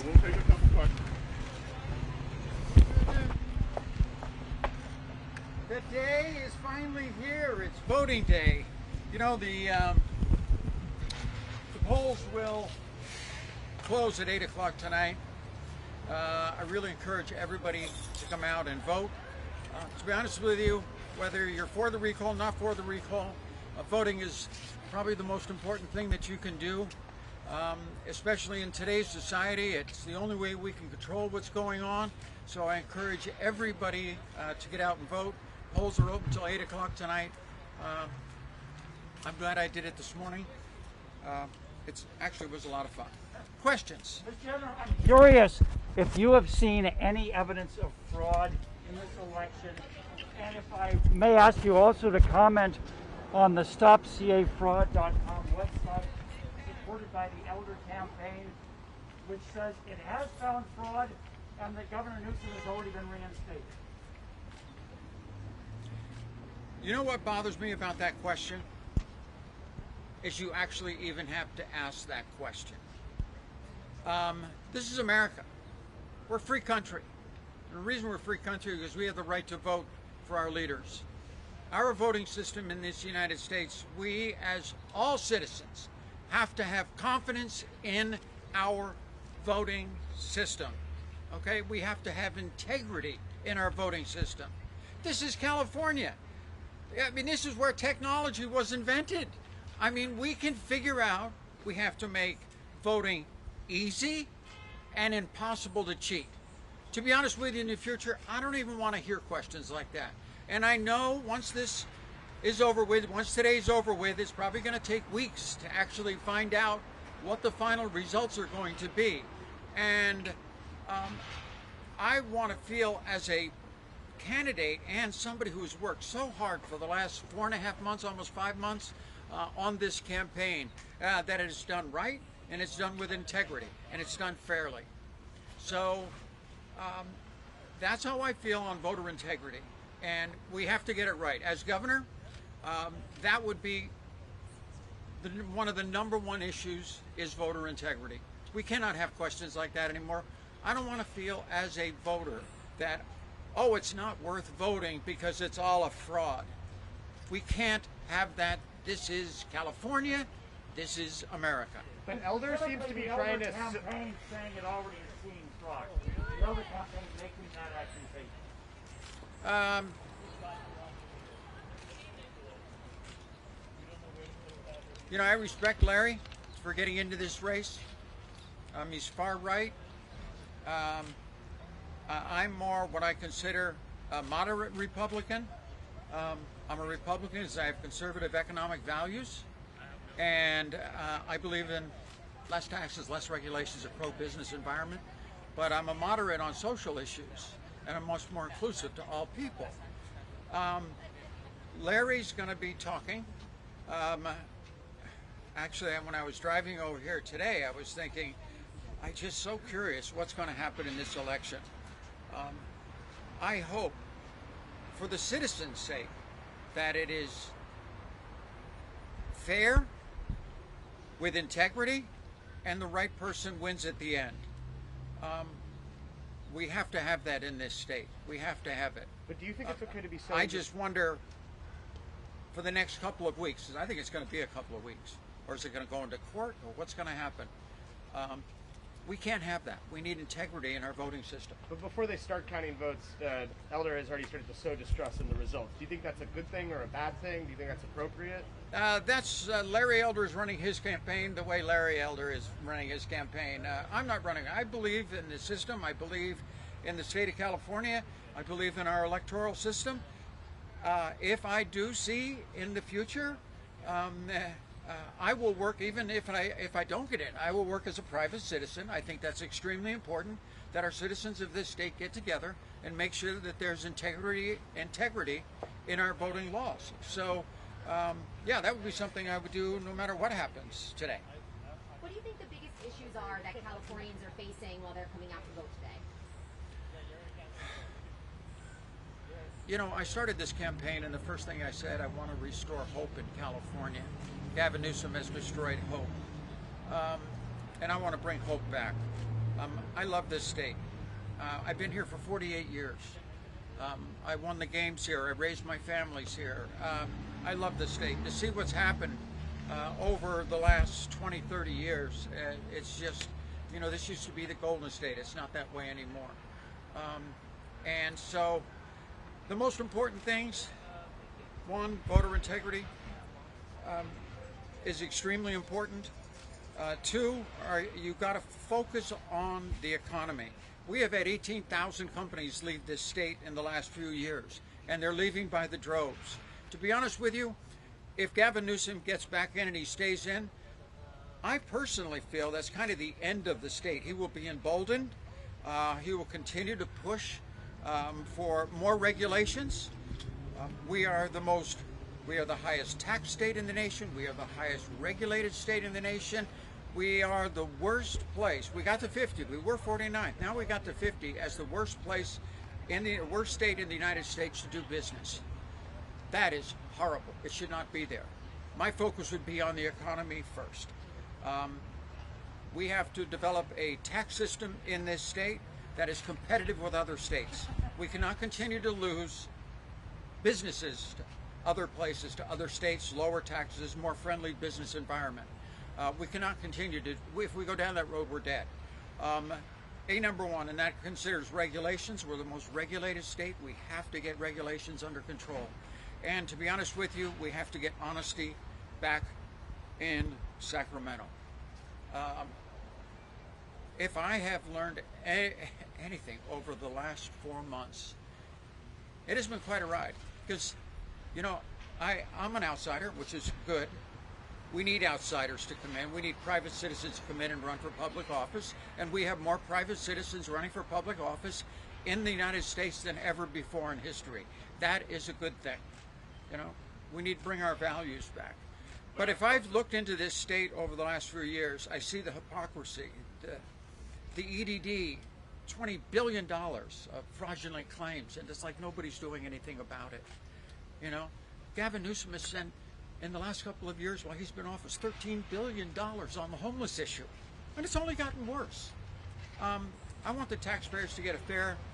We'll take a couple questions. The day is finally here. It's voting day. You know, the polls will close at 8 o'clock tonight. I really encourage everybody to come out and vote. To be honest with you, whether you're for the recall, not for the recall, voting is probably the most important thing that you can do, especially in today's society. It's the only way we can control what's going on. So I encourage everybody to get out and vote. Polls are open until 8 o'clock tonight. I'm glad I did it this morning. It actually was a lot of fun. Questions? Mr. Jenner, I'm curious if you have seen any evidence of fraud in this election, and if I may ask you also to comment on the StopCAFraud.com website supported by the Elder Campaign, which says it has found fraud and that Governor Newsom has already been reinstated. You know what bothers me about that question? Is you actually even have to ask that question. This is America. We're a free country. And the reason we're a free country is because we have the right to vote for our leaders. Our voting system in this United States, we as all citizens have to have confidence in our voting system. Okay? We have to have integrity in our voting system. This is California. I mean, this is where technology was invented. I mean, we can figure out, we have to make voting easy and impossible to cheat. To be honest with you, in the future, I don't even want to hear questions like that. And I know once this is over with, once today's over with, it's probably going to take weeks to actually find out what the final results are going to be. And I want to feel as a candidate and somebody who's worked so hard for the last 4.5 months, almost 5 months, on this campaign, that it is done right and it's done with integrity and it's done fairly. So that's how I feel on voter integrity, and we have to get it right. As governor, that would be one of the #1 issues is voter integrity. We cannot have questions like that anymore. I don't want to feel as a voter that, oh, it's not worth voting because it's all a fraud. We can't have that. This is California. This is America. But Elder seems to be trying to... The Elder Campaign saying it already has seen fraud. The Elder Campaign making that accusation. You know, I respect Larry for getting into this race. He's far right. I'm more what I consider a moderate Republican. I'm a Republican as I have conservative economic values, and I believe in less taxes, less regulations, a pro-business environment. But I'm a moderate on social issues, and I'm much more inclusive to all people. Larry's going to be talking. Actually, when I was driving over here today, I was thinking, I'm just so curious what's going to happen in this election. I hope, for the citizens' sake, that it is fair, with integrity, and the right person wins at the end. We have to have that in this state. We have to have it. But do you think it's okay to be so... I just wonder, for the next couple of weeks, I think it's going to be a couple of weeks, or is it going to go into court, or what's going to happen? We can't have that. We need integrity in our voting system. But before they start counting votes, Elder has already started to sow distrust in the results. Do you think that's a good thing or a bad thing? Do you think that's appropriate? That's Larry Elder is running his campaign the way Larry Elder is running his campaign. I'm not running. I believe in the system. I believe in the state of California. I believe in our electoral system. If I do see in the future, I will work, even if I don't get in, I will work as a private citizen. I think that's extremely important, that our citizens of this state get together and make sure that there's integrity in our voting laws. So, yeah, that would be something I would do no matter what happens today. What do you think the biggest issues are that Californians are facing while they're coming out to vote today? You know, I started this campaign, and the first thing I said, I want to restore hope in California. Gavin Newsom has destroyed hope. And I want to bring hope back. I love this state. I've been here for 48 years. I won the games here. I raised my families here. I love the state. To see what's happened over the last 20, 30 years, it's just, you know, this used to be the Golden State. It's not that way anymore. And so the most important things, one, voter integrity is extremely important. Two, you've got to focus on the economy. We have had 18,000 companies leave this state in the last few years, and they're leaving by the droves. To be honest with you, if Gavin Newsom gets back in and he stays in, I personally feel that's kind of the end of the state. He will be emboldened. He will continue to push for more regulations. We are the highest tax state in the nation. We are the highest regulated state in the nation. We are the worst place. We got to 50. We were 49th. Now we got to 50 as the worst place in the worst state in the United States to do business. That is horrible. It should not be there. My focus would be on the economy first. We have to develop a tax system in this state that is competitive with other states. We cannot continue to lose businesses to other places, to other states, lower taxes, more friendly business environment. We cannot continue to, if we go down that road, we're dead. Number one, and that considers regulations. We're the most regulated state. We have to get regulations under control. And to be honest with you, we have to get honesty back in Sacramento. If I have learned anything over the last 4 months, it has been quite a ride. Because, you know, I'm an outsider, which is good. We need outsiders to come in. We need private citizens to come in and run for public office. And we have more private citizens running for public office in the United States than ever before in history. That is a good thing. You know, we need to bring our values back. But if I've looked into this state over the last few years, I see the hypocrisy, the EDD, $20 billion of fraudulent claims, and it's like nobody's doing anything about it. You know, Gavin Newsom has sent, in the last couple of years while he's been in office, $13 billion on the homeless issue. And it's only gotten worse. I want the taxpayers to get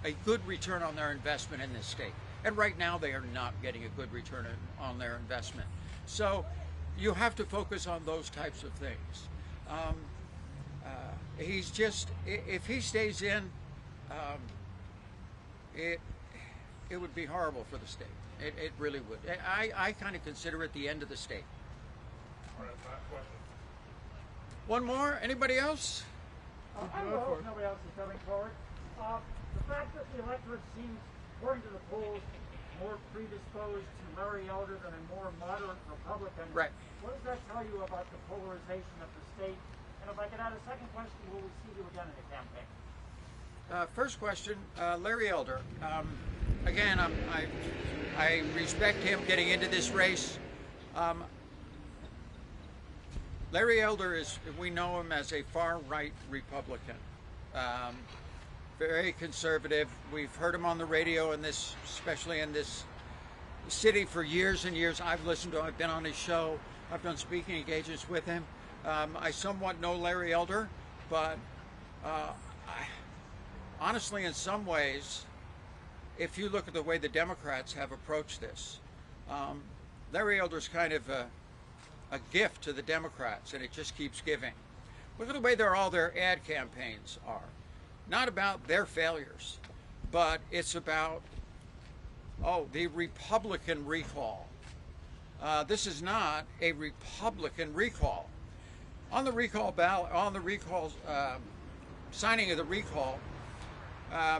a good return on their investment in this state. And right now they are not getting a good return on their investment. So you have to focus on those types of things. He's just, if he stays in, it would be horrible for the state. It really would. I kind of consider it the end of the state. All right, last question. One more? Anybody else? I don't know if nobody else is coming forward. The fact that the electorate seems, according to the polls, more predisposed to Larry Elder than a more moderate Republican. Right. What does that tell you about the polarization of the state? And if I could add a second question, will we see you again in the campaign? First question, Larry Elder. Again, I respect him getting into this race. Larry Elder is, we know him as a far-right Republican. Very conservative. We've heard him on the radio in this, especially in this city for years and years. I've listened to him, I've been on his show, I've done speaking engagements with him. I somewhat know Larry Elder, but honestly, in some ways, if you look at the way the Democrats have approached this, Larry Elder's kind of a gift to the Democrats, and it just keeps giving. Look at the way all their ad campaigns are. Not about their failures, but it's about, the Republican recall. This is not a Republican recall. On the recall ballot, on the recall signing of the recall,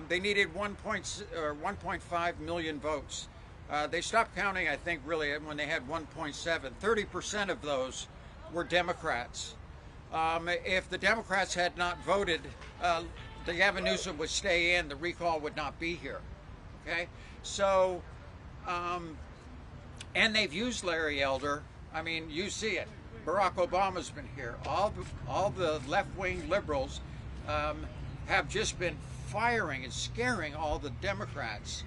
they needed 1.5 million votes. They stopped counting, I think, really when they had 1.7. 30% of those were Democrats. If the Democrats had not voted, the Gavin Newsom would stay in, the recall would not be here. Okay? So, and they've used Larry Elder. I mean, you see it. Barack Obama's been here. All the left-wing liberals have just been firing and scaring all the Democrats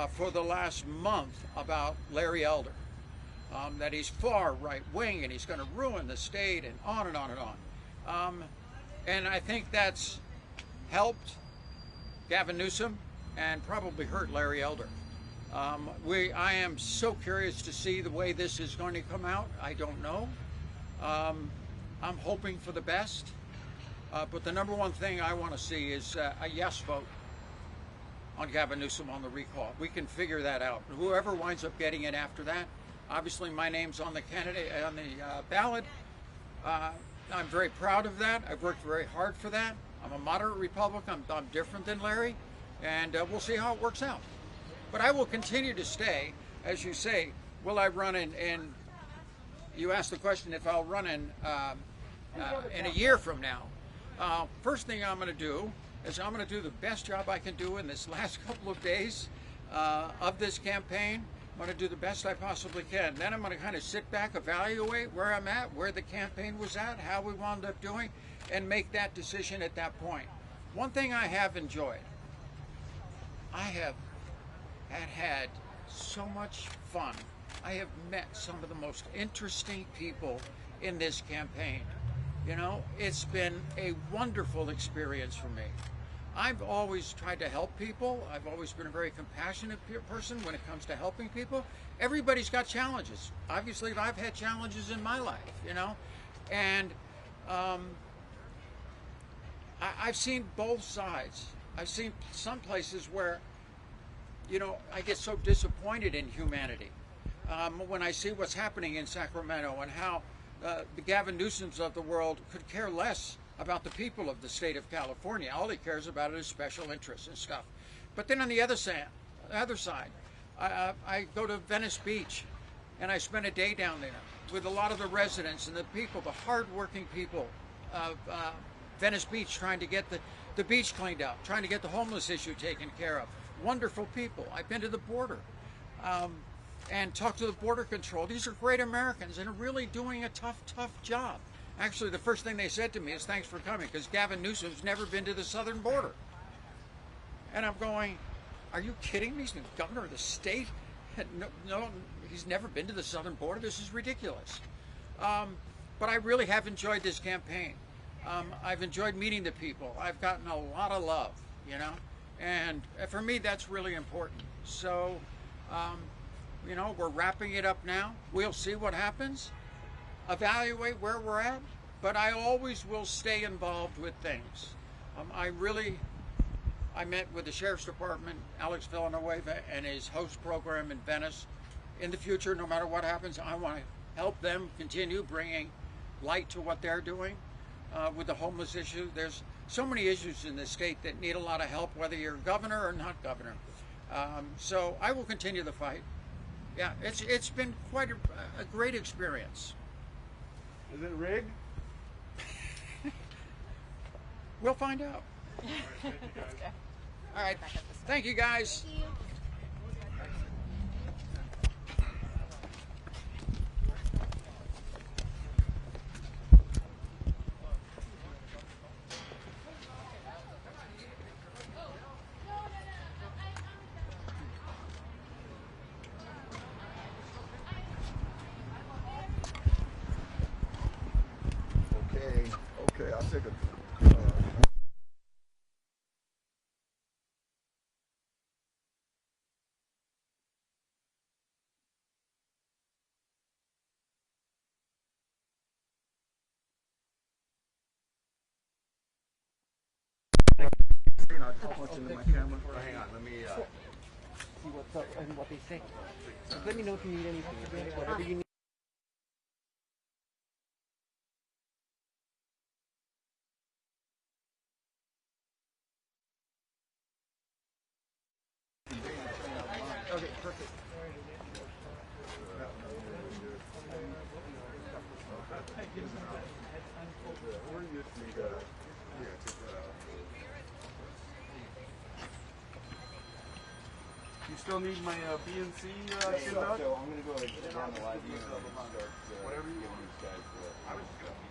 for the last month about Larry Elder. That he's far right-wing and he's going to ruin the state and on and on and on. And I think that's helped Gavin Newsom and probably hurt Larry Elder. I am so curious to see the way this is going to come out. I don't know. I'm hoping for the best. But the number one thing I want to see is a yes vote on Gavin Newsom on the recall. We can figure that out. Whoever winds up getting it after that, obviously my name's on the ballot. I'm very proud of that. I've worked very hard for that. I'm a moderate Republican. I'm different than Larry, and we'll see how it works out. But I will continue to stay, as you say. Will I run in? You asked the question if I'll run in a year from now. First thing I'm going to do is I'm going to do the best job I can do in this last couple of days of this campaign. I'm going to do the best I possibly can. Then I'm going to kind of sit back, evaluate where I'm at, where the campaign was at, how we wound up doing, and make that decision at that point. One thing I have enjoyed, I have had so much fun. I have met some of the most interesting people in this campaign. You know, it's been a wonderful experience for me. I've always tried to help people. I've always been a very compassionate person when it comes to helping people. Everybody's got challenges. Obviously, I've had challenges in my life, you know, and I've seen both sides. I've seen some places where, you know, I get so disappointed in humanity when I see what's happening in Sacramento and how the Gavin Newsoms of the world could care less about the people of the state of California. All he cares about is special interests and stuff. But then on the other side, I go to Venice Beach and I spend a day down there with a lot of the residents and the people, the hard-working people of Venice Beach, trying to get the beach cleaned up, trying to get the homeless issue taken care of. Wonderful people. I've been to the border and talked to the border control. These are great Americans and are really doing a tough job. Actually, the first thing they said to me is, thanks for coming, because Gavin Newsom's never been to the southern border. And I'm going, are you kidding me? He's the governor of the state? No, he's never been to the southern border. This is ridiculous. But I really have enjoyed this campaign. I've enjoyed meeting the people. I've gotten a lot of love, you know, and for me, that's really important. So, you know, we're wrapping it up now. We'll see what happens, evaluate where we're at, but I always will stay involved with things. I met with the Sheriff's Department, Alex Villanueva, and his host program in Venice. In the future, no matter what happens, I want to help them continue bringing light to what they're doing with the homeless issue. There's so many issues in this state that need a lot of help, whether you're governor or not governor. So I will continue the fight. Yeah, it's been quite a great experience. Is it rigged? We'll find out. All right. Thank you, guys. Thank you. Okay, I'll take a. I'll punch into my camera. Hang on, let me. See what's up and what they say. Just let me know if you need anything. Whatever you need. Okay, perfect. Where do you think? Yeah, take that out. You still need my BNC sent out? So I'm going to go ahead and get on the live view and start Whatever you giving want. these guys I was just gonna